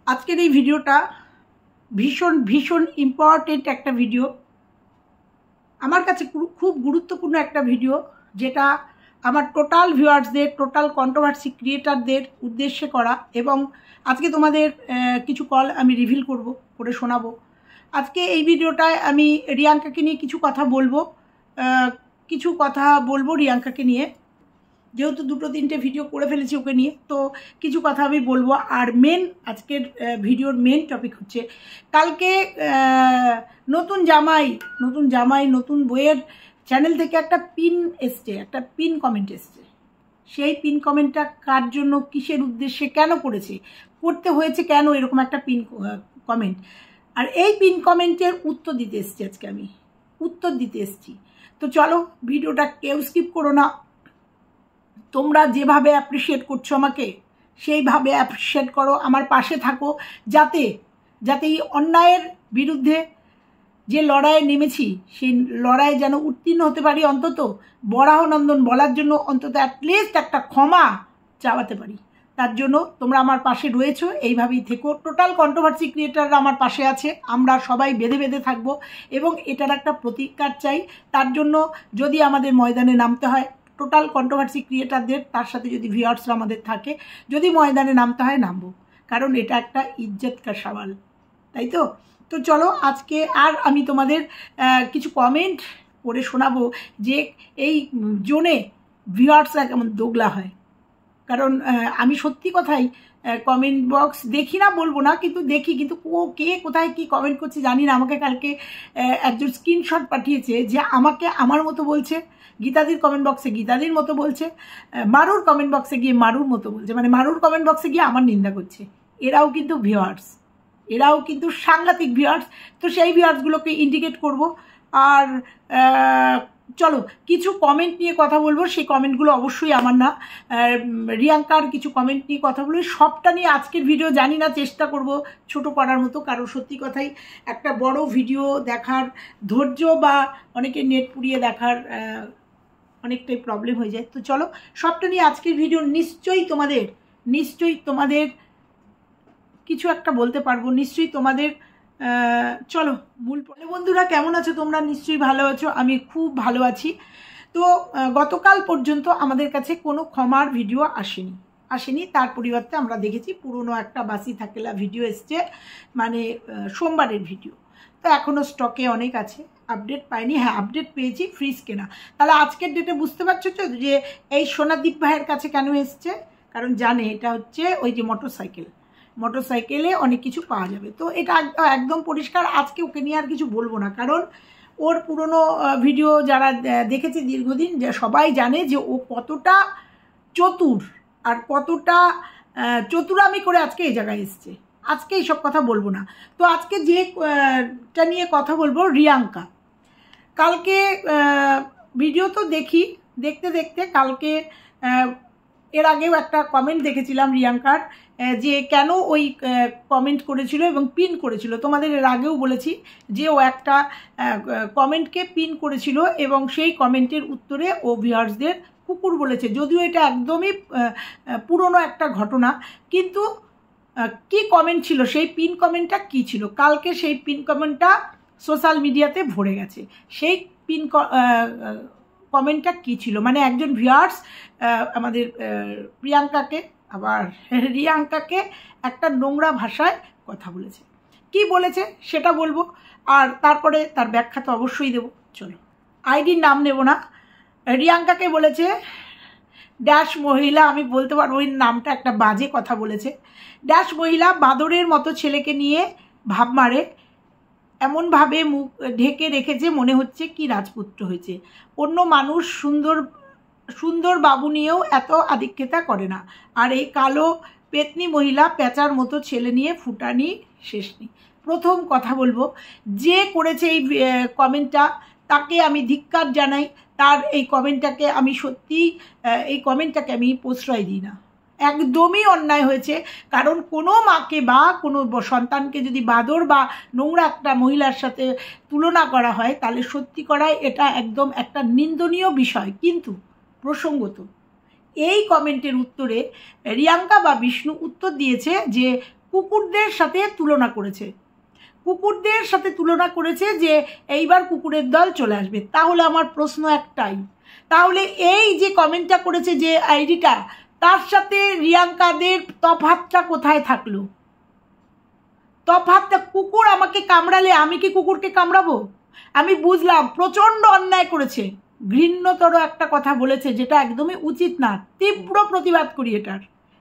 আজকের এই ভিডিওটা ভীষণ ভীষণ ইম্পর্টেন্ট একটা ভিডিও, আমার কাছে খুব গুরুত্বপূর্ণ একটা ভিডিও, যেটা আমার টোটাল ভিউয়ার্সদের, টোটাল কন্ট্রোভার্সি ক্রিয়েটারদের উদ্দেশ্যে করা। এবং আজকে তোমাদের কিছু কল আমি রিভিল করে শোনাবো। আজকে এই ভিডিওটায় আমি রিয়াঙ্কাকে নিয়ে কিছু কথা বলবো রিয়াঙ্কাকে নিয়ে, যেহেতু 2-3টে ভিডিও করে ফেলেছি ওকে নিয়ে, তো কিছু কথা আমি বলবো। আর আজকের ভিডিওর মেন টপিক হচ্ছে, কালকে নতুন জামাই নতুন বইয়ের চ্যানেল থেকে একটা পিন কমেন্ট এসছে। সেই পিন কমেন্টটা কার জন্য, কিসের উদ্দেশ্যে, কেন করতে হয়েছে, কেন এরকম একটা পিন কমেন্ট, আর এই পিন কমেন্টের উত্তর দিতে এসছি। তো চলো, ভিডিওটা কেউ স্কিপ করো না। তোমরা যেভাবে অ্যাপ্রিসিয়েট করছো আমাকে, সেইভাবে অ্যাপ্রিসিয়েট করো, আমার পাশে থাকো, যাতে এই অন্যায়ের বিরুদ্ধে যে লড়াইয়ে নেমেছি সেই লড়াইয়ে যেন উত্তীর্ণ হতে পারি, অন্তত বরাহনন্দন বলার জন্য অন্তত অ্যাটলিস্ট একটা ক্ষমা চাওয়াতে পারি। তার জন্য তোমরা আমার পাশে রয়েছো, এইভাবেই থেকো। টোটাল কন্ট্রোভার্সি ক্রিয়েটাররা আমার পাশে আছে, আমরা সবাই বেঁধে থাকবো এবং এটার একটা প্রতিকার চাই। তার জন্য যদি আমাদের ময়দানে নামতে হয়, টোটাল কন্ট্রোভার্সি ক্রিয়েটারদের, তার সাথে যদি ভিউয়ার্সরা আমাদের থাকে, যদি ময়দানে নামতে হয় নামবো, কারণ এটা একটা ইজ্জত কা সওয়াল, তাই তো। তো চলো, আজকে আর আমি তোমাদের কিছু কমেন্ট পড়ে শোনাবো যে এই জোনে ভিউয়ার্সরা কেমন দোগলা হয়। কারণ আমি সত্যি কথাই কমেন্ট বক্স দেখি না বলবো না, কিন্তু দেখি, কিন্তু কে কোথায় কি কমেন্ট করছে জানি না। আমাকে কালকে একজন স্ক্রিনশট পাঠিয়েছে যে আমাকে আমার মতো বলছে, গীতাদির কমেন্ট বক্সে গীতাদির মতো বলছে, মারুর কমেন্ট বক্সে গিয়ে মারুর মতো বলছে, মানে মারুর কমেন্ট বক্সে গিয়ে আমার নিন্দা করছে। এরাও কিন্তু ভিউয়ার্স, এরাও কিন্তু সাংঘাতিক ভিউয়ার্স। তো সেই ভিউয়ার্সগুলোকে ইন্ডিকেট করব। আর চলো, কিছু কমেন্ট নিয়ে কথা বলবো। সেই কমেন্টগুলো অবশ্যই আমার না, রিয়াঙ্কার কিছু কমেন্ট নিয়ে কথা বলবো। সবটা নিয়ে আজকের ভিডিও জানি না, চেষ্টা করব ছোট করার মতো, কারণ সত্যি কথাই একটা বড় ভিডিও দেখার ধৈর্য বা অনেকে নেট পুড়িয়ে দেখার অনেকটাই প্রবলেম হয়ে যায়। তো চলো, সবটা নিয়ে আজকের ভিডিও নিশ্চয়ই তোমাদের কিছু একটা বলতে পারবো, নিশ্চয়ই তোমাদের। চলো মূল বন্ধুরা, কেমন আছো তোমরা? নিশ্চয়ই ভালো আছো, আমি খুব ভালো আছি। তো গতকাল পর্যন্ত আমাদের কাছে কোনো ক্ষমার ভিডিও আসেনি। তার পরিবর্তে আমরা দেখেছি পুরনো একটা বাসি থাকেলা ভিডিও এসছে, মানে সোমবারের ভিডিও। তো এখনও স্টকে অনেক আছে, আপডেট পাইনি। হ্যাঁ, আপডেট পেয়েছি, ফ্রিজ কেনা। তাহলে আজকের ডেটে বুঝতে পারছো তো যে এই সোনাদীপ ভাইয়ের কাছে কেন এসছে, কারণ জানে এটা হচ্ছে ওই যে মোটরসাইকেলে অনেক কিছু পাওয়া যাবে। তো এটা একদম পরিষ্কার। আজকে ওকে নিয়ে আর কিছু বলবো না, কারণ ওর পুরনো ভিডিও যারা দেখেছে দীর্ঘদিন, যে সবাই জানে যে ও কতটা চতুর আর কতটা চতুরামি করে আজকে এই জায়গায় এসছে। আজকে এইসব কথা বলবো না। তো আজকে যেটা নিয়ে কথা বলবো, রিয়াঙ্কা। কালকে ভিডিও তো দেখতে কালকে এর আগেও একটা কমেন্ট দেখেছিলাম রিয়াঙ্কার, যে কেন ওই কমেন্ট করেছিল এবং পিন করেছিল। তোমাদের এর আগেও বলেছি যে ও একটা কমেন্টকে পিন করেছিল এবং সেই কমেন্টের উত্তরে ও ভিউয়ার্সদের কুকুর বলেছে। যদিও এটা একদমই পুরনো একটা ঘটনা, কিন্তু কি কমেন্ট ছিল, সেই পিন কমেন্টটা কি ছিল, কালকে সেই পিন কমেন্টটা সোশ্যাল মিডিয়াতে ভরে গেছে। সেই পিন কমেন্টটা কি ছিল, মানে একজন ভিউয়ার্স আমাদের রিয়াঙ্কাকে একটা নোংরা ভাষায় কথা বলেছে। কি বলেছে সেটা বলবো, আর তারপরে তার ব্যাখ্যা তো অবশ্যই দেবো। চলো, আইডির নাম নেব না। রিয়াঙ্কাকে বলেছে ড্যাশ মহিলা, আমি বলতে পারবো ওই নামটা একটা বাজে কথা বলেছে। ড্যাশ মহিলা বাদরের মতো ছেলেকে নিয়ে ভাব মারে, এমনভাবে মুখ ঢেকে রেখেছে মনে হচ্ছে কি রাজপুত্র হয়েছে। অন্য মানুষ সুন্দর বাবু নিয়েও এত আধিক্যতা করে না, আর এই কালো পেতনি মহিলা পেঁচার মতো ছেলে নিয়ে ফুটানি শেষ নেই। প্রথম কথা বলবো, যে করেছে এই কমেন্টটা তাকে আমি ধিক্কার জানাই। তার এই কমেন্টটাকে আমি প্রশ্রয় দিই না। একদমই অন্যায় হয়েছে, কারণ কোনো মাকে বা কোনো সন্তানকে যদি বাদর বা নোংরা একটা মহিলার সাথে তুলনা করা হয়, তাহলে সত্যি করায় এটা একদম একটা নিন্দনীয় বিষয়। কিন্তু প্রসঙ্গত এই কমেন্টের উত্তরে রিয়াঙ্কা বা বিষ্ণু উত্তর দিয়েছে যে কুকুরদের সাথে তুলনা করেছে, কুকুরদের সাথে তুলনা করেছে যে এইবার কুকুরের দল চলে আসবে। তাহলে আমার প্রশ্ন একটাই, তাহলে এই যে কমেন্টটা করেছে যে আইডিটা, তার সাথে রিয়াঙ্কাদের তফাৎটা কোথায় থাকলো? তফাৎটা, কুকুর আমাকে কামড়ালে আমি কি কুকুরকে কামড়াবো? আমি বুঝলাম প্রচণ্ড অন্যায় করেছে, ঘৃণ্যতর একটা কথা বলেছে যেটা একদমই উচিত না, তীব্র প্রতিবাদ করি এটার।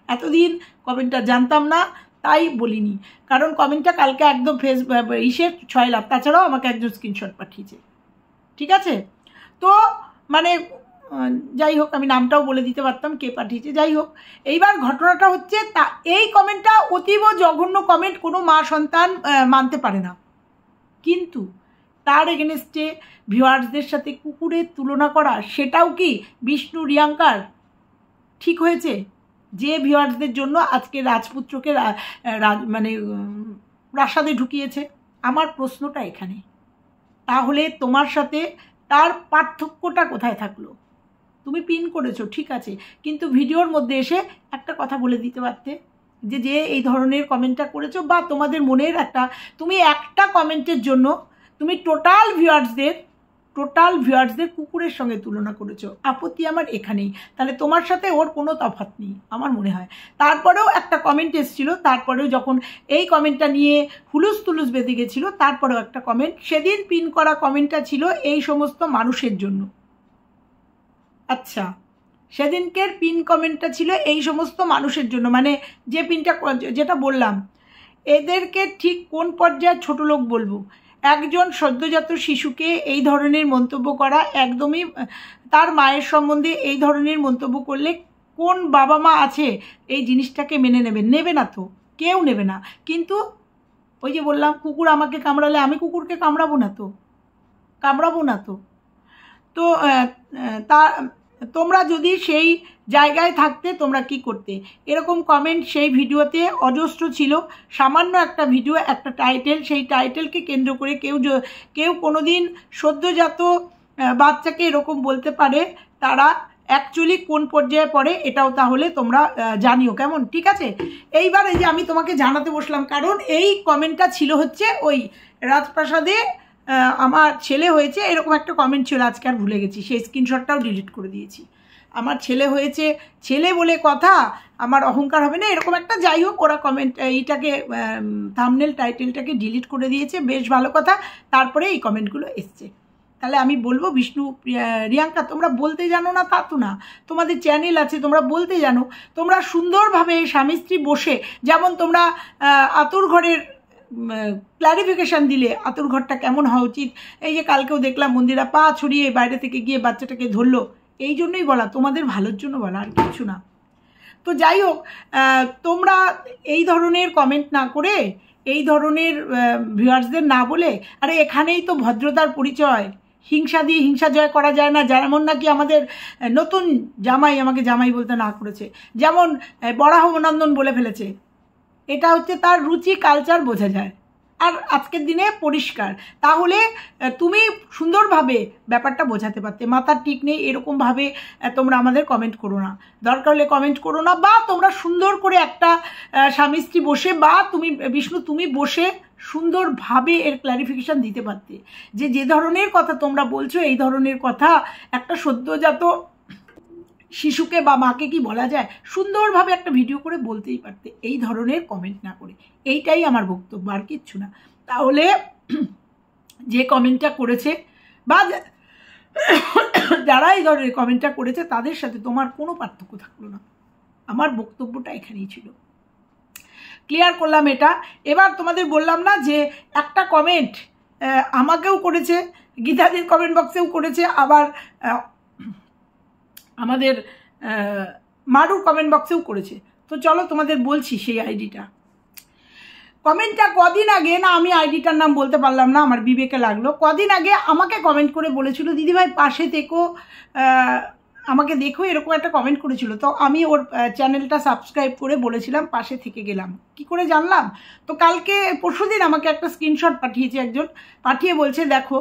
এতদিন কমেন্টটা জানতাম না তাই বলিনি, কারণ কমেন্টটা কালকে একদম ইসের 6 লাখ, তাছাড়াও আমাকে একজন স্ক্রিনশট পাঠিয়েছে, ঠিক আছে? তো মানে যাই হোক, আমি নামটাও বলে দিতে পারতাম কে পাঠিয়েছে, যাই হোক। এইবার ঘটনাটা হচ্ছে এই কমেন্টটা অতীব জঘন্য কমেন্ট, কোনো মা সন্তান মানতে পারে না, কিন্তু তার এগেনস্টে ভিউয়ার্সদের সাথে কুকুরের তুলনা করা, সেটাও কি বিষ্ণু রিয়াঙ্কার ঠিক হয়েছে? যে ভিউয়ার্সদের জন্য আজকে রাজপুত্রকে মানে প্রাসাদে ঢুকিয়েছে। আমার প্রশ্নটা এখানে, তাহলে তোমার সাথে তার পার্থক্যটা কোথায় থাকলো? তুমি পিন করেছো ঠিক আছে, কিন্তু ভিডিওর মধ্যে এসে একটা কথা বলে দিতে পারতে যে যে এই ধরনের কমেন্টটা করেছো, বা তোমাদের মনের তুমি একটা কমেন্টের জন্য তুমি টোটাল ভিউয়ার্সদের কুকুরের সঙ্গে তুলনা করেছো। আপত্তি আমার এখানেই, তাহলে তোমার সাথে ওর কোনো তফাৎ নেই আমার মনে হয়। তারপরেও একটা কমেন্ট এসেছিল, তারপরেও যখন এই কমেন্টটা নিয়ে হুলুস তুলুস বেঁধে গেছিলো, তারপরেও একটা কমেন্ট, সেদিন পিন করা কমেন্টটা ছিল এই সমস্ত মানুষের জন্য। আচ্ছা, সেদিনকের পিন কমেন্টটা ছিল এই সমস্ত মানুষের জন্য, মানে যে পিনটা যেটা বললাম, এদেরকে ঠিক কোন পর্যায়ে ছোট লোক বলবো? একজন সদ্যজাত শিশুকে এই ধরনের মন্তব্য করা, একদমই তার মায়ের সম্বন্ধে এই ধরনের মন্তব্য করলে কোন বাবা মা আছে এই জিনিসটাকে মেনে নেবে না তো, কেউ নেবে না। কিন্তু ওই যে বললাম, কুকুর আমাকে কামড়ালে আমি কুকুরকে কামড়াবো না তো। তো তোমরা যদি সেই জায়গায় থাকতে তোমরা কি করতে? এরকম কমেন্ট সেই ভিডিওতে অজস্র ছিল। সামান্য একটা ভিডিও, একটা টাইটেল, সেই টাইটেলকে কেন্দ্র করে কেউ কোনোদিন সদ্যজাত বাচ্চাকে এরকম বলতে পারে, তারা অ্যাকচুয়ালি কোন পর্যায়ে পড়ে এটাও তাহলে তোমরা জানিও, কেমন? ঠিক আছে, এইবার এই যে আমি তোমাকে জানাতে বসলাম, কারণ এই কমেন্টটা ছিল হচ্ছে ওই রাজপ্রাসাদে আমার ছেলে হয়েছে, এরকম একটা কমেন্ট ছিল, আজকে আর ভুলে গেছি, সেই স্ক্রিনশটটাও ডিলিট করে দিয়েছি। আমার ছেলে হয়েছে, ছেলে বলে কথা, আমার অহংকার হবে না, এরকম একটা, যাই হোক, ওরা কমেন্ট এইটাকে থাম্বনেল টাইটেলটাকে ডিলিট করে দিয়েছে, বেশ ভালো কথা। তারপরে এই কমেন্টগুলো এসছে। তাহলে আমি বলবো, বিষ্ণু রিয়াঙ্কা, তোমরা বলতে জানো না তা তো না, তোমাদের চ্যানেল আছে, তোমরা বলতে জানো, তোমরা সুন্দরভাবে স্বামী স্ত্রী বসে, যেমন তোমরা আতুর ঘরের ক্লারিফিকেশান দিলে আতুর ঘরটা কেমন হওয়া উচিত, এই যে কালকেও দেখলাম মন্দিরা পা ছড়িয়ে বাইরে থেকে গিয়ে বাচ্চাটাকে ধরলো, এই জন্যই বলা, তোমাদের ভালোর জন্য বলা, আর কিছু না। তো যাই হোক, তোমরা এই ধরনের কমেন্ট না করে, এই ধরনের ভিউয়ার্সদের না বলে, আরে এখানেই তো ভদ্রতার পরিচয়, হিংসা দিয়ে হিংসা জয় করা যায় না। যেমন নাকি আমাদের নতুন জামাই আমাকে জামাই বলতে না করেছে, যেমন বরাহনন্দন বলে ফেলেছে, এটা হচ্ছে তার রুচি, কালচার বোঝা যায়। আর আজকের দিনে পরিষ্কার, তাহলে তুমি সুন্দরভাবে ব্যাপারটা বোঝাতে পারতে। মাথার ঠিক নেই এরকমভাবে তোমরা আমাদের কমেন্ট করো না, দরকার হলে কমেন্ট করো না, বা তোমরা সুন্দর করে একটা স্বামী স্ত্রী বসে, বা তুমি বিষ্ণু তুমি বসে সুন্দরভাবে এর ক্লারিফিকেশান দিতে পারতে, যে ধরনের কথা তোমরা বলছো, এই ধরনের কথা একটা সদ্যজাত শিশুকে বা মাকে কি বলা যায়, সুন্দরভাবে একটা ভিডিও করে বলতেই পারতে, এই ধরনের কমেন্ট না করে। এইটাই আমার বক্তব্য, আর কিচ্ছু না। তাহলে যে কমেন্টটা করেছে বা যারা এই ধরনের কমেন্টটা করেছে, তাদের সাথে তোমার কোনো পার্থক্য থাকলো না। আমার বক্তব্যটা এখানেই ছিল, ক্লিয়ার করলাম এটা। এবার তোমাদের বললাম না যে একটা কমেন্ট আমাকেও করেছে, গীতাদির কমেন্ট বক্সেও করেছে, আবার আমাদের মারুর কমেন্ট বক্সেও করেছে। তো চলো তোমাদের বলছি সেই আইডিটা। কমেন্টটা কদিন আগে, না আমি আইডিটার নাম বলতে পারলাম না, আমার বিবেকে লাগলো, কদিন আগে আমাকে কমেন্ট করে বলেছিল, দিদিভাই পাশে থেকো, আমাকে দেখো, এরকম একটা কমেন্ট করেছিল। তো আমি ওর চ্যানেলটা সাবস্ক্রাইব করে বলেছিলাম পাশে থেকে গেলাম। কি করে জানলাম? তো কালকে পরশুদিন আমাকে একটা স্ক্রিনশট পাঠিয়েছে একজন, পাঠিয়ে বলছে দেখো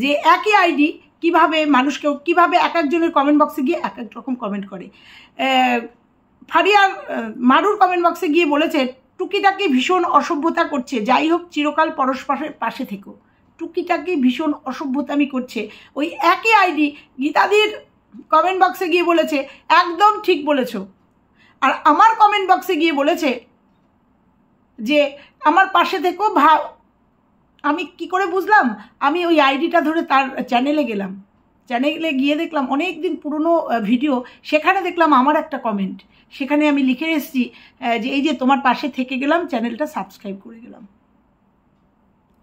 যে একই আইডি কিভাবে মানুষকে কিভাবে এক একজনের কমেন্ট বক্সে গিয়ে এক এক রকম কমেন্ট করে। ফারিয়ার মারুর কমেন্ট বক্সে গিয়ে বলেছে টুকিটাকি ভীষণ অসভ্যতা করছে, যাই হোক চিরকাল পরস্পরের পাশে থেকো। টুকিটাকি ভীষণ অসভ্যতামি করছে। ওই একই আইডি গীতাদির কমেন্ট বক্সে গিয়ে বলেছে একদম ঠিক বলেছ। আর আমার কমেন্ট বক্সে গিয়ে বলেছে যে আমার পাশে থেকো। আমি কি করে বুঝলাম? আমি ওই আইডিটা ধরে তার চ্যানেলে গেলাম, চ্যানেলে গিয়ে দেখলাম অনেক দিন পুরনো ভিডিও, সেখানে দেখলাম আমার একটা কমেন্ট, সেখানে আমি লিখে এসেছি যে এই যে তোমার পাশে থেকে গেলাম, চ্যানেলটা সাবস্ক্রাইব করে গেলাম।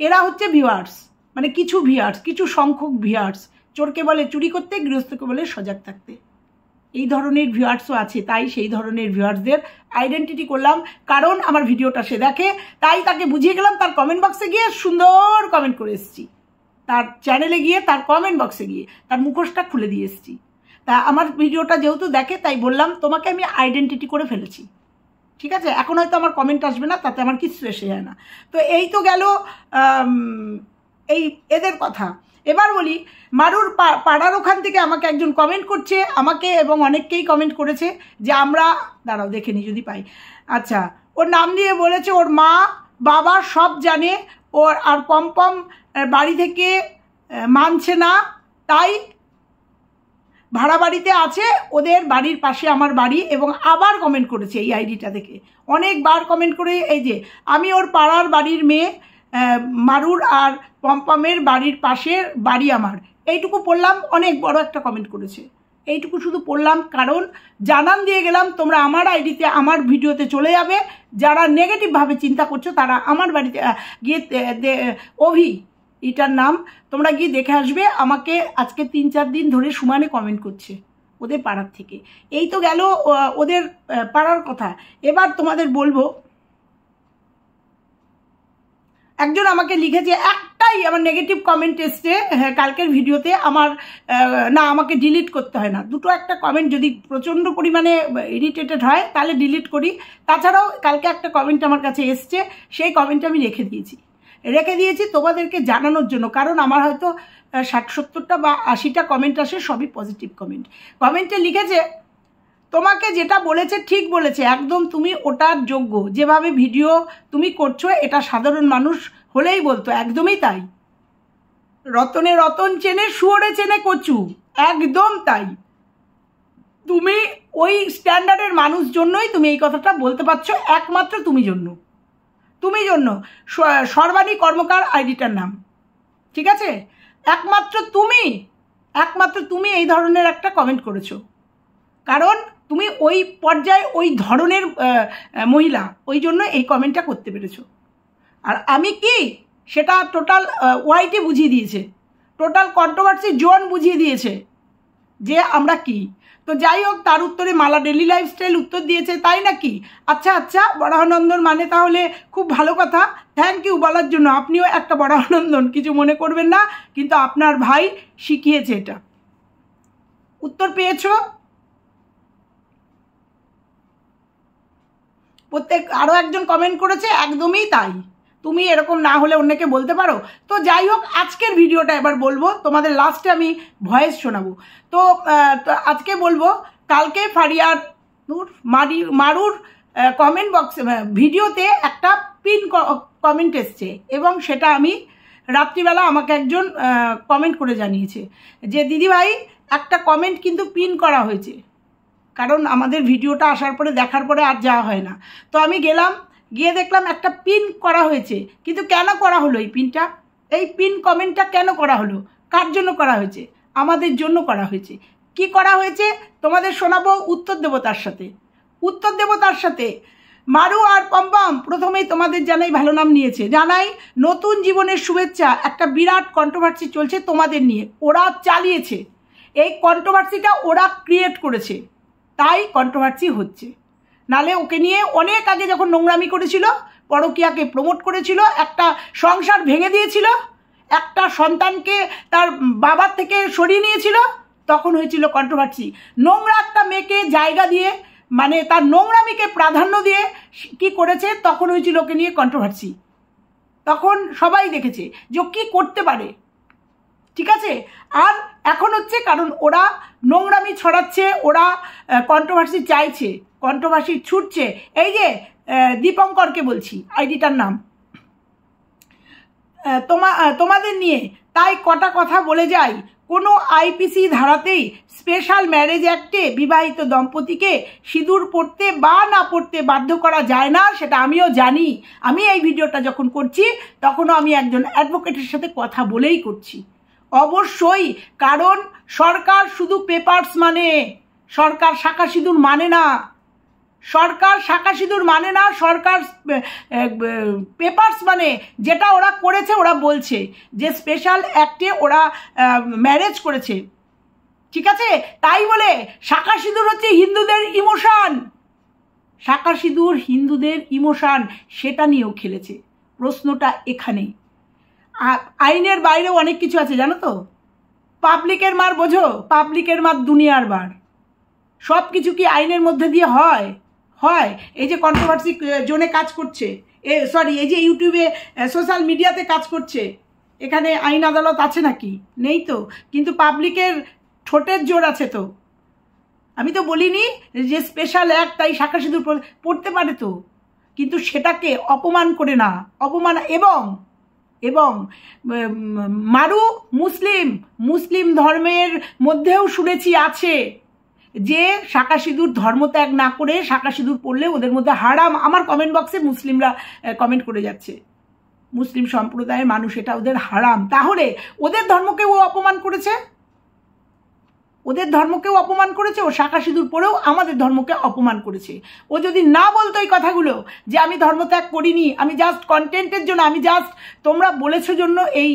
এরা হচ্ছে ভিউয়ার্স, মানে কিছু ভিউয়ার্স, কিছু সংখ্যক ভিউয়ার্স। চোরকে বলে চুরি করতে, গৃহস্থকে বলে সজাগ থাকতে। এই ধরনের ভিউয়ার্সও আছে, তাই সেই ধরনের ভিউয়ার্সদের আইডেন্টিটি করলাম, কারণ আমার ভিডিওটা সে দেখে, তাই তাকে বুঝিয়ে গেলাম। তার কমেন্ট বক্সে গিয়ে সুন্দর কমেন্ট করে এসেছি, তার চ্যানেলে গিয়ে তার কমেন্ট বক্সে গিয়ে তার মুখোশটা খুলে দিয়ে এসেছি। তা আমার ভিডিওটা যেহেতু দেখে, তাই বললাম তোমাকে আমি আইডেন্টিটি করে ফেলেছি, ঠিক আছে? এখন হয়তো আমার কমেন্ট আসবে না, তাতে আমার কিছু এসে যায় না। তো এই তো গেল এই এদের কথা। এবার বলি, মারুর পাড়ার ওখান থেকে আমাকে একজন কমেন্ট করছে, আমাকে এবং অনেককেই কমেন্ট করেছে যে আমরা, দাঁড়াও দেখে নি যদি পাই, আচ্ছা, ওর নাম দিয়ে বলেছে ওর মা বাবা সব জানে, ওর আর পম্পম বাড়ি থেকে মানছে না, তাই ভাড়া বাড়িতে আছে, ওদের বাড়ির পাশে আমার বাড়ি। এবং আবার কমেন্ট করেছে এই আইডিটা থেকে, অনেকবার কমেন্ট করে, এই যে আমি ওর পাড়ার বাড়ির মেয়ে, মারুর আর পম্পমের বাড়ির পাশের বাড়ি আমার। এইটুকু পড়লাম, অনেক বড় একটা কমেন্ট করেছে। এইটুকু শুধু পড়লাম কারণ জানান দিয়ে গেলাম তোমরা আমার আইডিতে, আমার ভিডিওতে চলে যাবে। যারা নেগেটিভভাবে চিন্তা করছো তারা আমার বাড়িতে গিয়ে অভি, এটার নাম, তোমরা গিয়ে দেখে আসবে। আমাকে আজকে 3-4 দিন ধরে সুমানে কমেন্ট করছে ওদের পাড়ার থেকে। এই তো গেল ওদের পাড়ার কথা। এবার তোমাদের বলবো, একজন আমাকে লিখেছে, একটাই আমার নেগেটিভ কমেন্ট এসছে কালকের ভিডিওতে, আমার না আমাকে ডিলিট করতে হয় না, দুটো একটা কমেন্ট যদি প্রচণ্ড পরিমাণে ইরিটেটেড হয় তাহলে ডিলিট করি। তাছাড়াও কালকে একটা কমেন্ট আমার কাছে এসছে, সেই কমেন্টটা আমি রেখে দিয়েছি তোমাদেরকে জানানোর জন্য, কারণ আমার হয়তো 60-70টা বা 80টা কমেন্ট আসে, সবই পজিটিভ কমেন্ট। কমেন্টে লিখেছে তোমাকে যেটা বলেছে ঠিক বলেছে, একদম তুমি ওটার যোগ্য, যেভাবে ভিডিও তুমি করছো এটা সাধারণ মানুষ হলেই বলতো, একদমই তাই। রতনে রতন চেনে, শুয়োরে চেনে কচু, একদম তাই। তুমি ওই স্ট্যান্ডার্ডের মানুষ জন্যই তুমি এই কথাটা বলতে পারছো, একমাত্র তুমি জন্য সর্বাণী কর্মকার আইডিটার নাম, ঠিক আছে? একমাত্র তুমি এই ধরনের একটা কমেন্ট করেছো, কারণ তুমি ওই পর্যায়ে ওই ধরনের মহিলা, ওই জন্য এই কমেন্টটা করতে পেরেছো। আর আমি কি, সেটা টোটাল ওয়াইটি বুঝিয়ে দিয়েছে, টোটাল কন্ট্রোভার্সি জোন বুঝিয়ে দিয়েছে যে আমরা কি। তো যাই হোক, তার উত্তরে মালা ডেলি লাইফস্টাইল উত্তর দিয়েছে, তাই নাকি? আচ্ছা বরাহনন্দন মানে তাহলে খুব ভালো কথা, থ্যাংক ইউ বলার জন্য। আপনিও একটা বরাহনন্দন, কিছু মনে করবেন না, কিন্তু আপনার ভাই শিখিয়েছে এটা। উত্তর পেয়েছো? আরও একজন কমেন্ট করেছে, একদমই তাই, তুমি এরকম না হলে অন্যকে বলতে পারো। তো যাই হোক, আজকের ভিডিওটা এবার বলবো, তোমাদের লাস্টে আমি ভয়েস শোনাবো। তো আজকে বলবো, কালকে ফারিয়ার মারুর কমেন্ট বক্সে ভিডিওতে একটা পিন কমেন্ট এসছে, এবং সেটা আমি রাত্রিবেলা আমাকে একজন কমেন্ট করে জানিয়েছে যে দিদিভাই একটা কমেন্ট কিন্তু পিন করা হয়েছে, কারণ আমাদের ভিডিওটা আসার পরে দেখার পরে আর যাওয়া হয় না। তো আমি গেলাম, গিয়ে দেখলাম একটা পিন করা হয়েছে, কিন্তু কেন করা হলো এই পিনটা, এই পিন কমেন্টটা কেন করা হলো, কার জন্য করা হয়েছে? আমাদের জন্য করা হয়েছে। কি করা হয়েছে তোমাদের শোনাবো, উত্তর দেবো তার সাথে। মারু আর পম্পম প্রথমেই তোমাদের জানাই ভালো নাম নিয়েছে, জানাই নতুন জীবনের শুভেচ্ছা। একটা বিরাট কন্ট্রোভার্সি চলছে তোমাদের নিয়ে, ওরা চালিয়েছে এই কন্ট্রোভার্সিটা, ওরা ক্রিয়েট করেছে, তাই কন্ট্রোভার্সি হচ্ছে। নালে ওকে নিয়ে অনেক আগে যখন নোংরামি করেছিল, পরকীয়াকে প্রমোট করেছিল, একটা সংসার ভেঙে দিয়েছিল, একটা সন্তানকে তার বাবার থেকে সরিয়ে নিয়েছিল, তখন হয়েছিল কন্ট্রোভার্সি। নোংরা একটা মেয়েকে জায়গা দিয়ে, মানে তার নোংরামিকে প্রাধান্য দিয়ে কি করেছে, তখন হয়েছিল ওকে নিয়ে কন্ট্রোভার্সি। তখন সবাই দেখেছে যে ও কী করতে পারে, ঠিক আছে। আর এখন হচ্ছে কারণ ওরা নোংরামি ছড়াচ্ছে, ওরা কন্ট্রোভার্সি চাইছে, কন্ট্রোভার্সি ছুটছে। এই যে দীপঙ্করকে বলছি, আইডিটার নাম, তোমাদের নিয়ে তাই কটা কথা বলে যাই। কোনো আইপিসি ধারাতেই স্পেশাল ম্যারেজ অ্যাক্টে বিবাহিত দম্পতিকে সিঁদুর পরতে বা না পরতে বাধ্য করা যায় না, সেটা আমিও জানি। আমি এই ভিডিওটা যখন করছি তখনও আমি একজন অ্যাডভোকেটের সাথে কথা বলেই করছি। অবশ্যই, কারণ সরকার শুধু পেপারস মানে, সরকার শাঁখা সিঁদুর মানে না, সরকার শাঁখা সিঁদুর মানে না, সরকার পেপারস মানে। যেটা ওরা করেছে, ওরা বলছে যে স্পেশাল অ্যাক্টে ওরা ম্যারেজ করেছে, ঠিক আছে। তাই বলে শাঁখা সিঁদুর হচ্ছে হিন্দুদের ইমোশন, শাঁখা সিঁদুর হিন্দুদের ইমোশন, সেটা নিয়েও খেলেছে। প্রশ্নটা এখানে। আইনের বাইরেও অনেক কিছু আছে জানো তো। পাবলিকের মার বোঝো, পাবলিকের মার দুনিয়ার বার। সব কিছু কি আইনের মধ্যে দিয়ে হয়? হয়। এই যে কন্ট্রোভার্সি জোনে কাজ করছে, এই যে ইউটিউবে সোশ্যাল মিডিয়াতে কাজ করছে, এখানে আইন আদালত আছে নাকি? নেই তো। কিন্তু পাবলিকের ঠোঁটের জোর আছে তো। আমি তো বলিনি যে স্পেশাল অ্যাক্ট তাই শাঁখা সিঁদুর পড়তে পারে তো, কিন্তু সেটাকে অপমান করে না, অপমান। এবং মারু মুসলিম ধর্মের মধ্যেও শুনেছি আছে যে শাঁখা সিঁদুর ধর্মত্যাগ না করে শাঁখা সিঁদুর পড়লে ওদের মধ্যে হারাম। আমার কমেন্ট বক্সে মুসলিমরা কমেন্ট করে যাচ্ছে, মুসলিম সম্প্রদায়ের মানুষ, এটা ওদের হারাম। তাহলে ওদের ধর্মকেও অপমান করেছে, ওদের ধর্মকেও অপমান করেছে, ও শাঁখা সিঁদুর পরেও আমাদের ধর্মকে অপমান করেছে। ও যদি না বলতো এই কথাগুলো যে আমি ধর্মত্যাগ করিনি, আমি জাস্ট কন্টেন্টের জন্য, আমি জাস্ট তোমরা বলেছো জন্য এই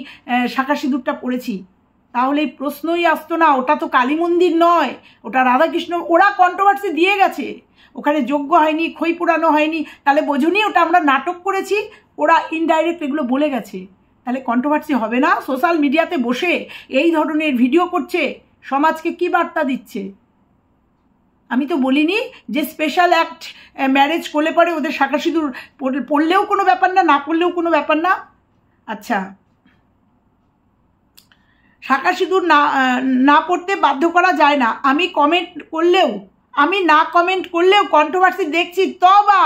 শাঁখা সিঁদুরটা পড়েছি, তাহলে এই প্রশ্নই আসতো না। ওটা তো কালী মন্দির নয়, ওটা রাধাকৃষ্ণ। ওরা কন্ট্রোভার্সি দিয়ে গেছে, ওখানে যজ্ঞ হয়নি, খই পোড়ানো হয়নি, তাহলে বোঝনি ওটা আমরা নাটক করেছি। ওরা ইনডাইরেক্ট এগুলো বলে গেছে, তাহলে কন্ট্রোভার্সি হবে না? সোশ্যাল মিডিয়াতে বসে এই ধরনের ভিডিও করছে, সমাজকে কি বার্তা দিচ্ছে? আমি তো বলিনি যে স্পেশাল অ্যাক্ট ম্যারেজ করলে পরে ওদের শাঁখা সিঁদুর পড়লেও কোনো ব্যাপার না, না পড়লেও কোনো ব্যাপার না। আচ্ছা, শাঁখা সিঁদুর না পড়তে বাধ্য করা যায় না। আমি না কমেন্ট করলেও কন্ট্রোভার্সি দেখছি, তবা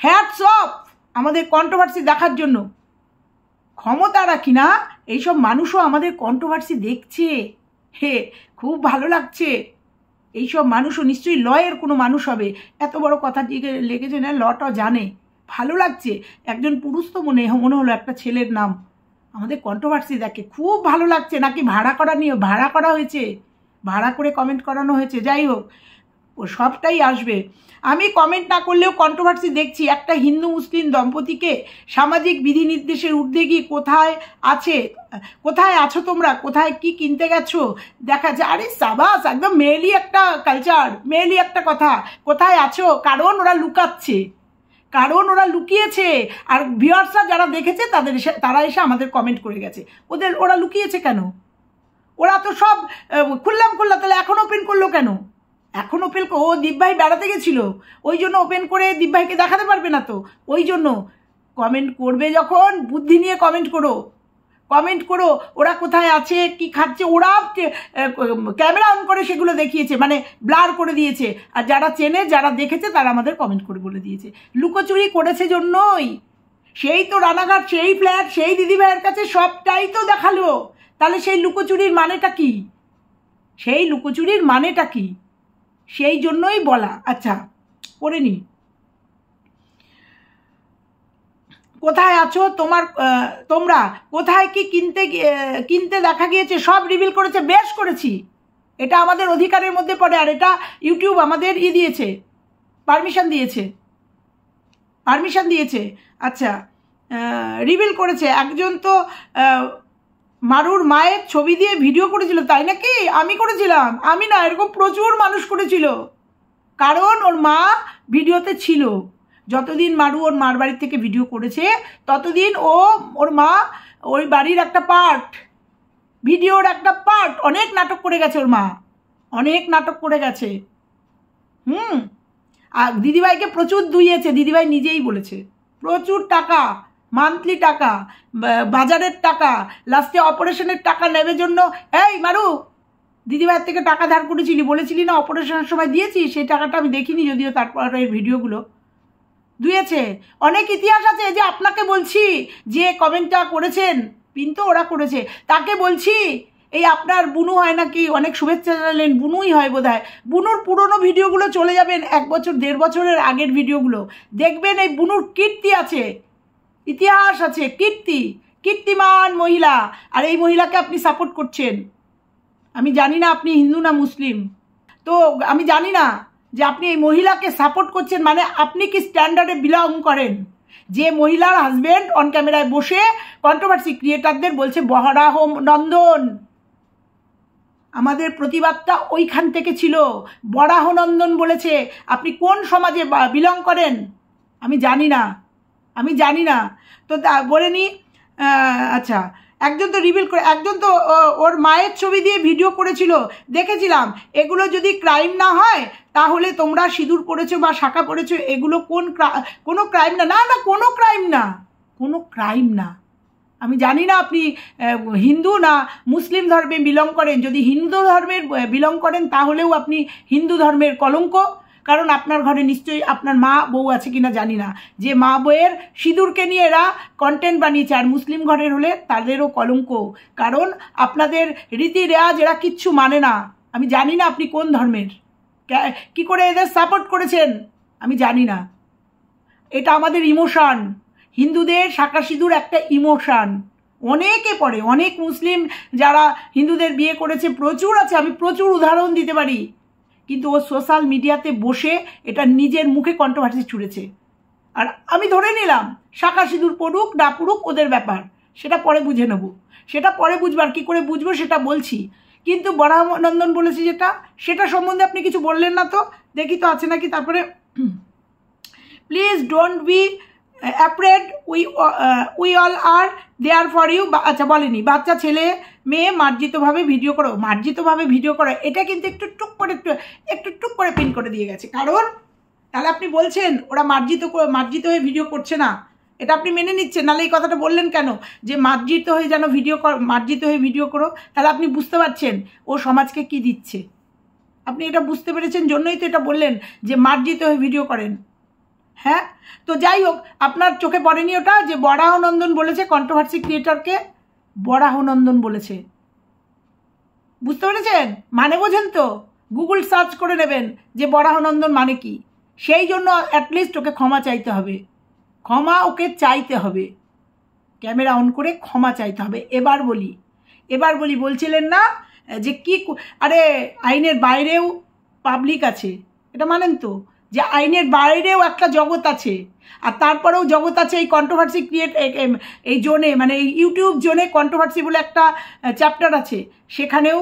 হ্যাটস অফ আমাদের কন্ট্রোভার্সি দেখার জন্য। ক্ষমতা রাখি না, এইসব মানুষও আমাদের কন্ট্রোভার্সি দেখছে, হে খুব ভালো লাগছে। এইসব মানুষও নিশ্চয়ই লয়ের কোনো মানুষ হবে, এত বড় কথা লেগেছে না, লটা জানে। ভালো লাগছে। একজন পুরুষ তো মনে হলো একটা ছেলের নাম, আমাদের কন্ট্রোভার্সি দেখে, খুব ভালো লাগছে। নাকি ভাড়া করা হয়েছে, ভাড়া করে কমেন্ট করানো হয়েছে। যাই হোক, ও সবটাই আসবে। আমি কমেন্ট না করলেও কন্ট্রোভার্সি দেখছি। একটা হিন্দু মুসলিম দম্পতিকে সামাজিক বিধিনির্দেশের ঊর্ধ্বে গিয়ে কোথায় আছো তোমরা, কোথায় কি কিনতে গেছো দেখা যায়। আরে সাবাস, একদম মেয়েলি একটা কালচার, মেয়েলি একটা কথা। কোথায় আছো? কারণ ওরা লুকিয়েছে। আর ভিউয়ার্সরা যারা দেখেছে তারা এসে আমাদের কমেন্ট করে গেছে। ওরা লুকিয়েছে কেন? ওরা তো সব খুললাম, তাহলে এখন ওপেন করলো কেন? এখন ওপেন, ও দীপভাই বেড়াতে গেছিল, ওই জন্য ওপেন করে দীপভাইকে দেখাতে পারবে না তো। ওই জন্য কমেন্ট করবে যখন, বুদ্ধি নিয়ে কমেন্ট করো। ওরা কোথায় আছে, কি খাচ্ছে, ওরা ক্যামেরা অন করে সেগুলো দেখিয়েছে, মানে ব্লার করে দিয়েছে। আর যারা চেনে, যারা দেখেছে, তারা আমাদের কমেন্ট করে বলে দিয়েছে লুকোচুরি করেছে জন্যই। সেই তো রানাঘাট, সেই ফ্ল্যাট, সেই দিদিভাইয়ের কাছে সবটাই তো দেখালো। তাহলে সেই লুকোচুরির মানেটা কি? সেই জন্যই বলা। আচ্ছা, পড়ে নি। কোথায় আছো তোমরা, কোথায় কি কিনতে দেখা গিয়েছে, সব রিভিল করেছে। বেশ করেছি, এটা আমাদের অধিকারের মধ্যে পড়ে। আর এটা ইউটিউব আমাদের পারমিশন দিয়েছে। আচ্ছা, রিভিল করেছে। একজন তো মারুর মায়ের ছবি দিয়ে ভিডিও করেছিল, তাই নাকি? আমি করেছিলাম? আমি না, এরকম প্রচুর মানুষ করেছিল, কারণ ওর মা ভিডিওতে ছিল। যতদিন মারু ওর মার বাড়ির থেকে ভিডিও করেছে, ততদিন ওর মা ওই বাড়ির একটা পার্ট, ভিডিওর একটা পার্ট। অনেক নাটক করে গেছে ওর মা, অনেক নাটক করে গেছে। আর দিদিভাইকে প্রচুর দুইয়েছে, দিদিভাই নিজেই বলেছে। প্রচুর টাকা মান্থলি টাকা, বাজারের টাকা, লাস্টে অপারেশনের টাকা নেবে জন্য, এই মারু দিদিভাইয়ের থেকে টাকা ধার করেছিলি, বলেছিলি না অপারেশনের সময় দিয়েছি, সেই টাকাটা আমি দেখিনি যদিও তারপরের ভিডিওগুলো দিয়েছে। অনেক ইতিহাস আছে। যে আপনাকে বলছি যে কমেন্টটা করেছেন, পিন তো ওরা করেছে, তাকে বলছি এই আপনার বুনু হয় নাকি, অনেক শুভেচ্ছা জানালেন, বুনুই হয় বোধহয়। বুনুর পুরনো ভিডিওগুলো চলে যাবেন 1 বছর 1.5 বছরের আগের ভিডিওগুলো দেখবেন। এই বুনুর কীর্তি আছে, ইতিহাস আছে, কীর্তিমান মহিলা। আর এই মহিলাকে আপনি সাপোর্ট করছেন। আমি জানি না আপনি হিন্দু না মুসলিম, তো আমি জানি না যে আপনি এই মহিলাকে সাপোর্ট করছেন, মানে আপনি কি স্ট্যান্ডার্ডে বিলং করেন? যে মহিলার হাজবেন্ড অন ক্যামেরায় বসে কন্ট্রোভার্সি ক্রিয়েটারদের বলছে বরাহ নন্দন। আমাদের প্রতিবাদটা ওইখান থেকে ছিল, বরাহ নন্দন বলেছে। আপনি কোন সমাজে বিলং করেন আমি জানি না, তো বলে নি। আচ্ছা, একজন তো রিভিল করে, একজন তো ওর মায়ের ছবি দিয়ে ভিডিও করেছিল, দেখেছিলাম। এগুলো যদি ক্রাইম না হয় তাহলে তোমরা সিঁদুর পড়েছো বা শাঁখা পড়েছো, এগুলো কোনো ক্রাইম না। না, কোনো ক্রাইম না। আমি জানি না আপনি হিন্দু না মুসলিম ধর্মে বিলং করেন। যদি হিন্দু ধর্মের বিলং করেন তাহলেও আপনি হিন্দু ধর্মের কলঙ্ক, কারণ আপনার ঘরে নিশ্চয়ই আপনার মা বউ আছে কিনা জানি না, যে মা বউয়ের সিঁদুরকে নিয়ে এরা কন্টেন্ট বানিয়েছে। আর মুসলিম ঘরের হলে তাদেরও কলঙ্ক, কারণ আপনাদের রীতি রেওয়াজ এরা কিচ্ছু মানে না। আমি জানি না আপনি কোন ধর্মের, কি করে এদের সাপোর্ট করেছেন আমি জানি না। এটা আমাদের ইমোশন, হিন্দুদের শাঁখা সিঁদুর একটা ইমোশন। অনেকে পড়ে, অনেক মুসলিম যারা হিন্দুদের বিয়ে করেছে প্রচুর আছে, আমি প্রচুর উদাহরণ দিতে পারি। কিন্তু ও সোশ্যাল মিডিয়াতে বসে এটা নিজের মুখে কন্ট্রোভার্সি ছুড়েছে। আর আমি ধরে নিলাম শাঁখা সিঁদুর পড়ুক না পড়ুক ওদের ব্যাপার, সেটা পরে বুঝে নেব, সেটা পরে বুঝবার, কি করে বুঝবো সেটা বলছি। কিন্তু বরাহনন্দন বলেছি সেটা সম্বন্ধে আপনি কিছু বললেন না, তো দেখি তো আছে নাকি। তারপরে please don't be afraid, we all are there for you. আচ্ছা বলেনি, বাচ্চা ছেলে মেয়ে মার্জিতভাবে ভিডিও করো, এটা কিন্তু একটু টুক করে পিন করে দিয়ে গেছে। কারণ তাহলে আপনি বলছেন ওরা মার্জিত হয়ে ভিডিও করছে না, এটা আপনি মেনে নিচ্ছেন। নাহলে এই কথাটা বললেন কেন যে মার্জিত হয়ে ভিডিও করো? তাহলে আপনি বুঝতে পারছেন ও সমাজকে কি দিচ্ছে। আপনি এটা বুঝতে পেরেছেন জন্যই তো এটা বললেন যে মার্জিত হয়ে ভিডিও করেন। হ্যাঁ, তো যাই হোক, আপনার চোখে পড়েনি ওটা যে বরাহনন্দন বলেছে কন্ট্রোভার্সি ক্রিয়েটরকে? বরাহনন্দন বলেছে, বুঝতে পেরেছেন? মানে বোঝেন তো? গুগল সার্চ করে নেবেন যে বরাহনন্দন মানে কি। সেই জন্য অ্যাটলিস্ট ওকে ক্ষমা চাইতে হবে, ক্যামেরা অন করে ক্ষমা চাইতে হবে। এবার বলি বলছিলেন না যে কি, আরে আইনের বাইরেও পাবলিক আছে, এটা মানেন তো? যে আইনের বাইরেও একটা জগৎ আছে, আর তারপরেও জগৎ আছে এই কন্ট্রোভার্সি এই জোনে, মানে এই ইউটিউব জোনে কন্ট্রোভার্সি বলে একটা চ্যাপ্টার আছে, সেখানেও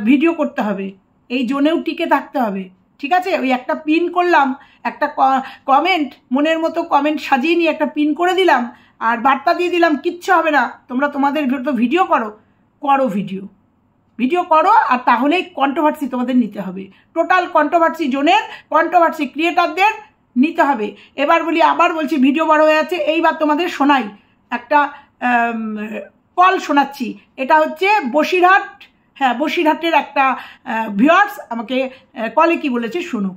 ভিডিও করতে হবে, এই জোনেও টিকে থাকতে হবে। ঠিক আছে, ওই একটা পিন করলাম, একটা কমেন্ট, মনের মতো কমেন্ট সাজিয়ে নিয়ে একটা পিন করে দিলাম, আর বার্তা দিয়ে দিলাম কিচ্ছু হবে না, তোমরা তোমাদের ভিডিও করো, আর তাহলেই কন্ট্রোভার্সি তোমাদের নিতে হবে। টোটাল কন্ট্রোভার্সি জোনের কন্ট্রোভার্সি ক্রিয়েটারদের নিতে হবে। আবার বলছি, ভিডিও বড় হয়ে আছে, এইবার তোমাদের শোনাই একটা কল শোনাচ্ছি। এটা হচ্ছে বসিরহাট, হ্যাঁ বসিরহাটের একটা ভিউয়ার্স আমাকে কলে কি বলেছে শুনো।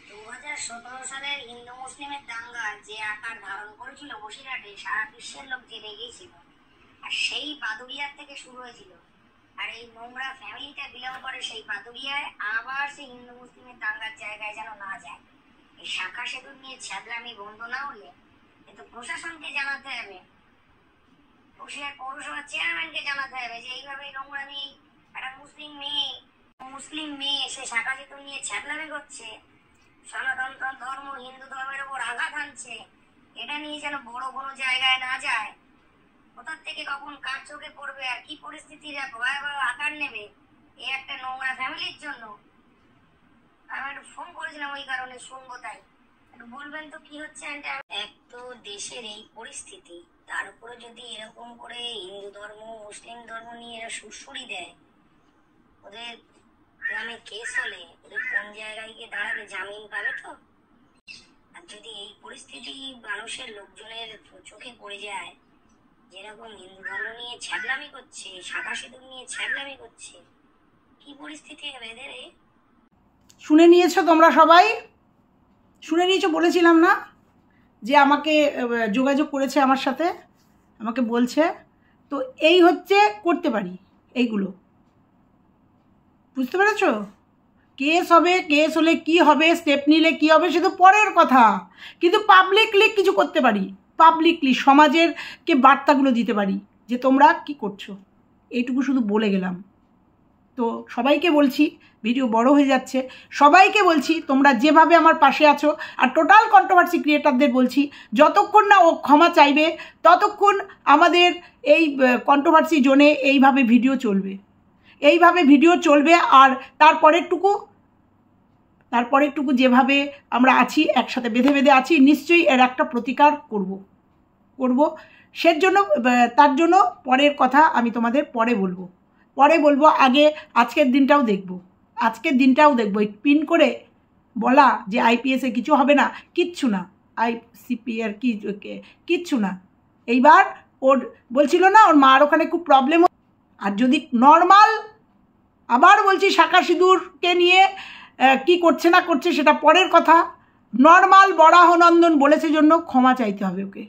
2017 সালের হিন্দু মুসলিমের দাঙ্গা যে আকার ধারণ করেছিল বসিরহাটে, সারা বিশ্বের লোক জেনে গিয়েছিল। আর সেই বাদুড়িয়ার থেকে শুরু হয়েছিল। আর এই নোংরা ফ্যামিলিটা বিলং করে সেই বাদুড়িয়ায়, আবার সেই হিন্দু মুসলিমের দাঙ্গার জায়গায় যেন না যায়। এই শাখা সেতুর নিয়ে ছ্যাদলামি বন্ধ না হলে কিন্তু প্রশাসনকে জানাতে হবে, বসিরহাট পৌরসভার চেয়ারম্যানকে জানাতে হবে যে এইভাবে নোংরামি একটা মুসলিম মেয়ে সে শাখা সেতু নিয়ে ছ্যাদলামি করছে, সনাতন ধর্ম হিন্দু ধর্মের উপর আঘাত আনছে, এটা নিয়ে যেন বড় কোনো জায়গায় না যায়। কোথার থেকে কখন কার চোখে পড়বে আর কি পরিস্থিতির ভয়াবহ আকার নেবে এই একটা নোংরা ফ্যামিলির জন্য। আমি একটু ফোন করেছিলাম ওই কারণে, শুনবো তাই একটু বলবেন তো কি হচ্ছে। এক তো দেশের এই পরিস্থিতি, তার উপরে যদি এরকম করে হিন্দু ধর্ম মুসলিম ধর্ম নিয়ে এরা সুরসুরি দেয়, ওদের নামে কেস হলে ওদের কোন জায়গায় গিয়ে দাঁড়াবে, জামিন পাবে তো? আর যদি এই পরিস্থিতি মানুষের লোকজনের চোখে পড়ে যায়, যেরকম হিন্দু ধর্ম নিয়ে ছ্যাবলামি করছে, শাখা সিঁদুর নিয়ে ছ্যাবলামি করছে, কি পরিস্থিতি হবে এদের? শুনে নিয়েছো তোমরা সবাই? শুনে নিয়েছো? বলেছিলাম না যে আমাকে যোগাযোগ করেছে আমার সাথে, আমাকে বলছে। তো এই হচ্ছে করতে পারি এইগুলো, বুঝতে পেরেছ? কেস হবে, কেস হলে কি হবে, স্টেপ নিলে কি হবে সে তো পরের কথা, কিন্তু পাবলিকলি কিছু করতে পারি, পাবলিকলি সমাজেরকে বার্তাগুলো দিতে পারি যে তোমরা কি করছো। এইটুকু শুধু বলে গেলাম। তো সবাইকে বলছি, ভিডিও বড় হয়ে যাচ্ছে, সবাইকে বলছি তোমরা যেভাবে আমার পাশে আছো, আর টোটাল কন্ট্রোভার্সি ক্রিয়েটারদের বলছি যতক্ষণ না ও ক্ষমা চাইবে ততক্ষণ আমাদের এই কন্ট্রোভার্সি জোনে এইভাবে ভিডিও চলবে, এইভাবে ভিডিও চলবে। আর তারপরেরটুকু যেভাবে আমরা আছি, একসাথে বেঁধে বেঁধে আছি, নিশ্চয়ই এর একটা প্রতিকার করব। তার জন্য পরের কথা আমি তোমাদের পরে বলবো। আগে আজকের দিনটাও দেখব, এই পিন করে বলা যে আইপিএসে কিছু হবে না, কিচ্ছু না, আইসিপি আর কিচ্ছু না। এইবার ওর বলছিল না ওর মার ওখানে খুব প্রবলেম, আর যদি নর্মাল, আবার বলছি শাখা সিঁদুরকে নিয়ে কি করছে না করছে সেটা পরের কথা, নর্মাল বরাহনন্দন বলেছে জন্য ক্ষমা চাইতে হবে, ওকে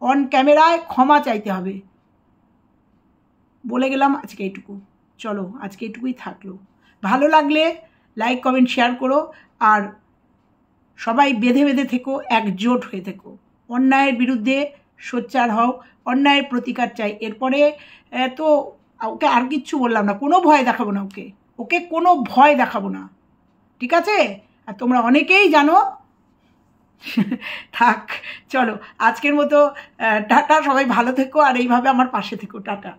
অন ক্যামেরায় ক্ষমা চাইতে হবে। বলে গেলাম আজকে এইটুকু। চলো আজকে এইটুকুই থাকলো। ভালো লাগলে লাইক কমেন্ট শেয়ার করো, আর সবাই বেঁধে বেঁধে থেকো, একজোট হয়ে থেকো, অন্যায়ের বিরুদ্ধে সোচ্চার হও, অন্যায়ের প্রতিকার চাই। এরপরে তো ওকে আর কিচ্ছু বললাম না, কোনো ভয় দেখাবো না, ওকে কোনো ভয় দেখাবো না, ঠিক আছে? আর তোমরা অনেকেই জানো। থাক, চলো আজকের মতো টাটা, সবাই ভালো থেকো আর এইভাবে আমার পাশে থেকো, টাটা।